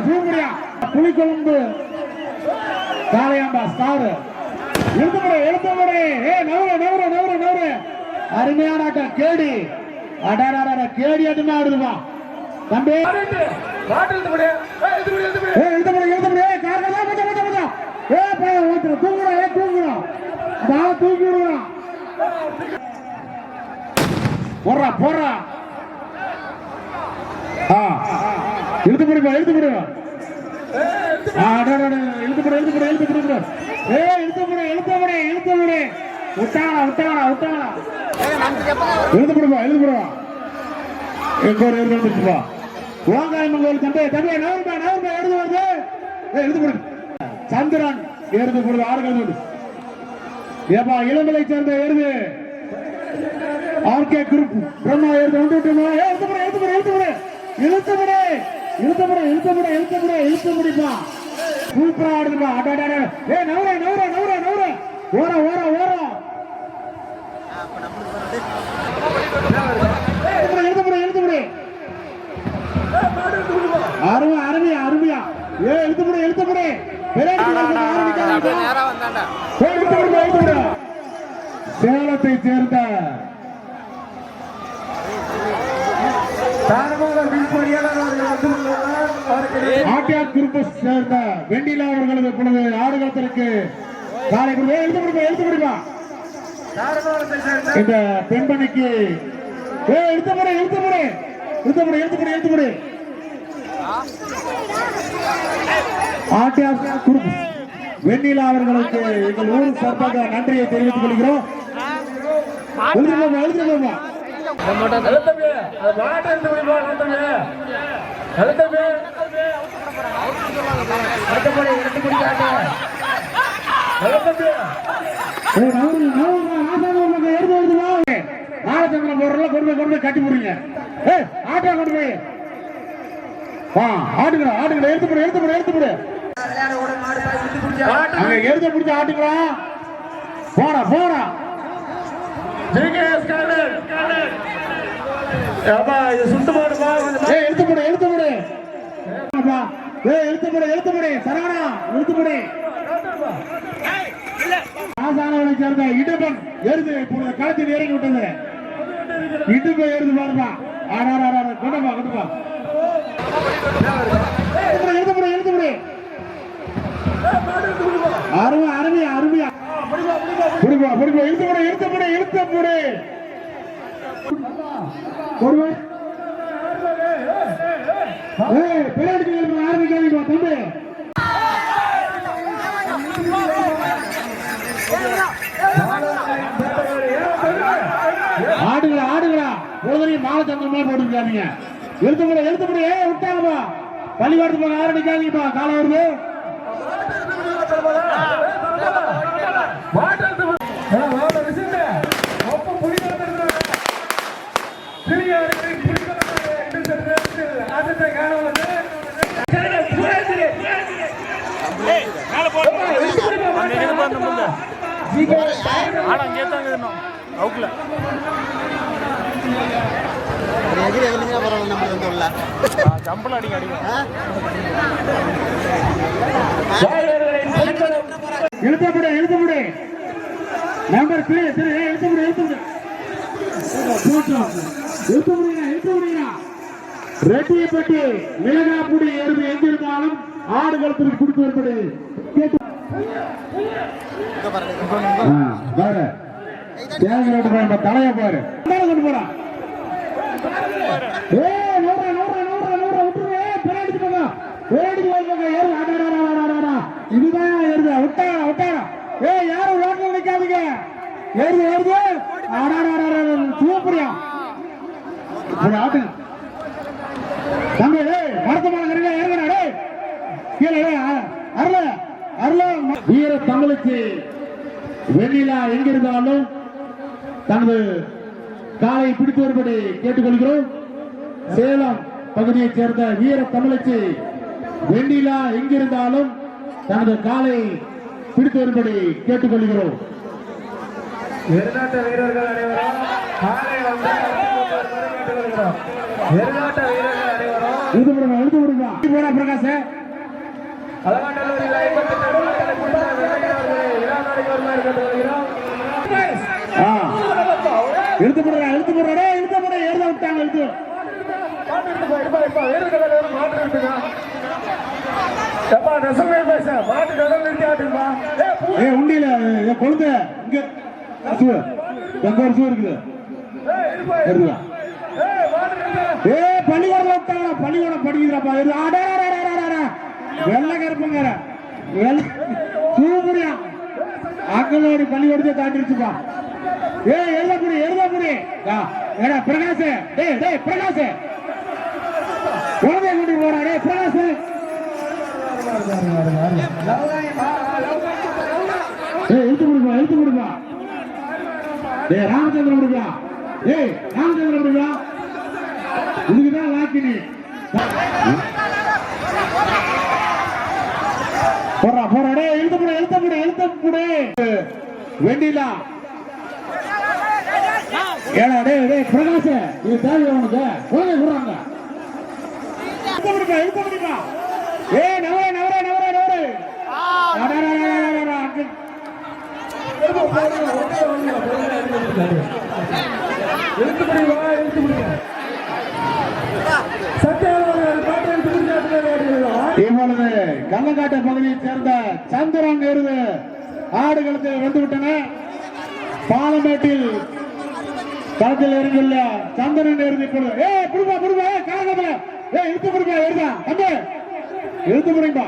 சூப்பரியா புலிக்குழம்பு காளையாம்பா star எழுத்து முறை நவரு அருமையான ஆட்டம் கேடி கேடி ஆட்டமா ஆடுதுமா தம்பி தூக்கி விடுவான் போடுறா இழுத்து முடிப்பா இழுத்து முடி விட்டாங்களா எழுத்து முடிப்பா எழுதுப்பா உலகாயமங்கோல் தம்பி நவருப்பா எழுது வருது எழுத்து முடி சந்திரன் எழுது போடுது 6 கழுது ஏப்பா இளமலை சேர்ந்த எழுது ஆர்கே குரூப் பிரம்மா எழுது இழுத்து முடிப்பா சூப்பரா ஆடுதுப்பா நவர ஓர எழுத்து முடி அருமையா எழுத்து முடி சேலத்தை சேர்ந்த ஆட்டியார் குரூப்பை சேர்ந்த வெண்டிலா அவர்களது இப்பொழுது ஆடுகளத்திற்கு காலை எழுத்து முடிப்பா இந்த பெண்மணிக்கு எழுத்து முடி ஆட்டியார் குரூப் வெண்ணிலா அவர்களுக்கு எங்கள் ஊர் சார்பாக நன்றியை தெரிவித்துக் கொள்கிறோம். கட்டி போடுறீங்க ஆட்டோ கொண்டு போய் ஆட்டுங்களா எழுத்து போடு எழுத பிடிச்ச ஆட்டுங்களா போடா எழுத்து போடு சரவணா எழுத்து ஆசானவனை சேர்ந்த இடுபன் எருது இப்பொழுது களத்தில் இறங்கி விட்டது. இடுப்பை எருது பாருப்பா கொண்டுப்பா எழுத்து முடி அருமையா எழுத்து முடி ஆரம்பிக்காதீங்க தம்பி. ஆடுகளா ஒருவரையும் மாலை சந்திரமா போட்டுருக்காங்க. எழுத்து முடி விட்டாங்கப்பா பள்ளிவாரத்து போக ஆரம்பிக்காதீங்கப்பா. காலம் வருது சம்பளம் அடிக்க எழுத்து முடி நம்பர் எழுத்து முடியா ரெட்டியப்பட்டி மிளகாப்புடி எறும்பு எங்கிருந்தாலும் ஆடுகளத்திற்கு கொடுத்து வரும்படி கேட்டு தலைய பாரு கொண்டு போறான். இதுதான் ஏறுது விட்டாரா யாரும் ரோட்ல நிக்காதீங்க. ஏறுது சூப்பரியா ஆட்டுங்க தம்பி மருத்துவமனை ஏறுங்கடா கீழே அருள வீர தமிழுக்கு வெண்ணிலா எங்கிருந்தாலும் தனது காலை பிடித்து வரும்படி கேட்டுக்கொள்கிறோம். சேலம் பகுதியைச் சேர்ந்த வீர தமிழுக்கு வெண்ணிலா எங்கிருந்தாலும் தனது காலை பிடித்து வரும்படி கேட்டுக்கொள்கிறோம். வெளிநாட்டு வீரர்கள் அனைவரும் எழுத்து விடுங்க எழுத்து விடுங்க போடா பிரகாஷ் எழுத்து போடுறா எழுத்து போடுறா எழுத்த போட எழுத விட்டாங்க எழுத்து உண்டியில கொழுந்த இங்க எங்க ஒரு சூ இருக்குது பள்ளிக்கூடம் விட்டாங்க பள்ளிக்கூடம் படிக்கிறாப்பா வெள்ள கருப்புங்க சூப்பரியா அங்கலோடி பள்ளிக்கூடத்தை தாண்டிடுச்சுப்பா எழுத ஏடா பிரகாஷ் பிரகாஷ் குழந்தைய கூட்டி போறா பிரகாஷ் எழுத்து கொடுப்பா ராமச்சந்திரன் கொடுப்பா ராமச்சந்திரன் கொடுப்பா இதுக்குதான் வாக்கினி போறா எழுத்த முடி வெண்டிலா ஏடா பிரகாஷ் இது தேவை உனக்கு குழந்தை விடுறாங்க எழுத்த முடியுமா நவரே கள்ளங்காட்டு பகுதியைச் சேர்ந்த சந்திரன் எருது ஆடுகளத்தில் வந்துவிட்டன. பாலமேட்டில் களத்தில் இறங்கியுள்ள சந்திரன் எருது காலகட்டத்தில் இழுத்து கொடுப்பா எழுதா தம்பி எழுத்து முடியுமா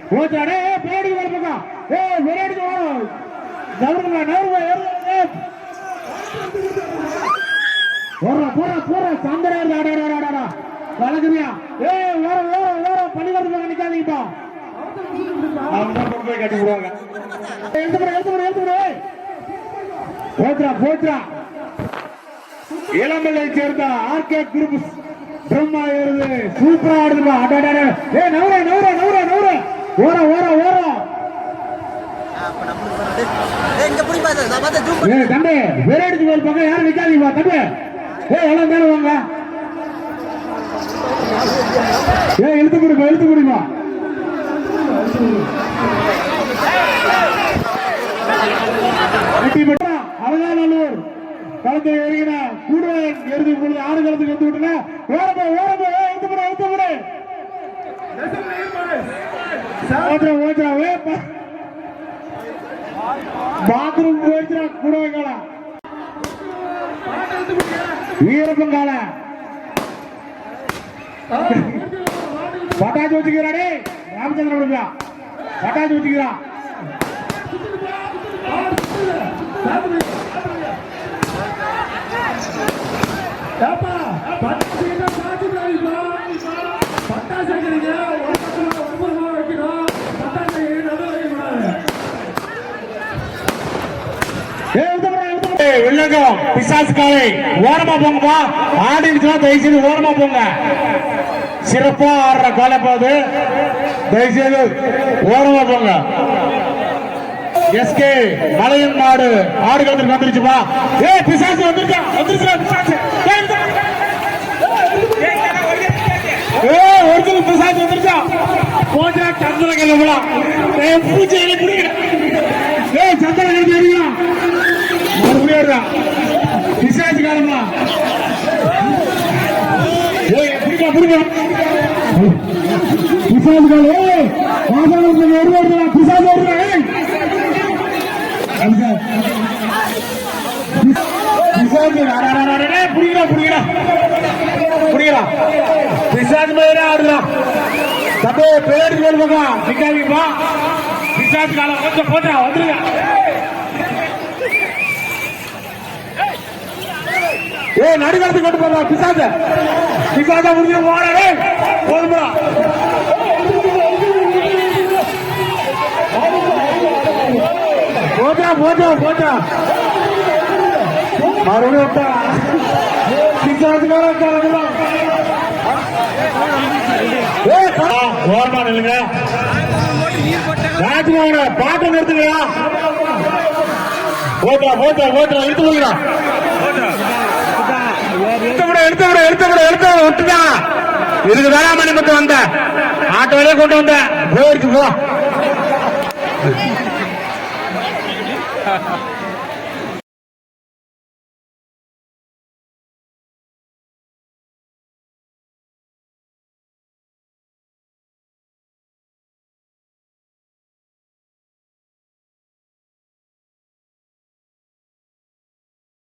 போச்சாடே பேடி வரப்பா விளையாடி வரும் போற சந்திரன் வழங்குறியா பள்ளிக்கூடத்துல நிக்காதீங்கப்பா போய் கட்டி விடுவாங்க போச்சா இளமலை சேர்ந்த ஆர்கே குரூப் பிரம்மா ஏறுது சூப்பரா ஆடுதுப்பா நவர தம்பி விளையாடுச்சு போய் பக்கம் யாரும் நிக்காதீங்கப்பா தம்பி எல்லாம் மேல வாங்க எழுத்து முடியுமா அழகாநல்லூர் களத்தில் இறங்கின கூடுதல் எருது பொழுது ஆடு களத்துக்கு வந்து விட்டன பாத்ரூம் போயிடுச்சுனா கூடவே கால வீரப்பன் கால பட்டாச்சு வச்சுக்கிறாடே ராமச்சந்திரன் பட்டாச்சு வச்சுக்கிறான் பிசாசு காலை ஓரமா போங்கப்பா ஆடிச்சுன்னா தயவுசெய்து ஓரமா போங்க சிறப்பா ஆடுற காலை போது தயவுசெய்து ஓரமா போங்க எஸ்கே மலையன் நாடு ஆடுகளத்துக்கு வந்துருச்சுப்பா பிசாசு வந்துருச்சா பிசாசு ஒரிஜினல் பிசாசு வந்துருச்சா போச்சா சந்திர கிளம்பலாம் பூச்சையில குடிக்கிறேன் சந்திர கிளம்பி மறுபடியும் பிசாசு காலமா பிசாசு காலம் பிசாசு பிசாசு மாதிரி ஆடுலாம் தப்பே பேரு சொல்லுவாங்க நிக்காதீங்கப்பா பிசாசு காலம் கொஞ்சம் போட்டா வந்துருங்க நடுக்காலத்துக்கு கொண்டு போறா பிசாசா முடிஞ்சு போடவே போதுமா போட்டா மறுபடியும் ஓரமா நில்லுங்க ராஜ்மோகன பாட்டம் நிறுத்துங்களா எடுத்து போகிறான் விட்டுதான் இதுக்கு வேளாமணி மட்டும் வந்த ஆட்டோ வரையும் கொண்டு வந்த போயிருக்கு போ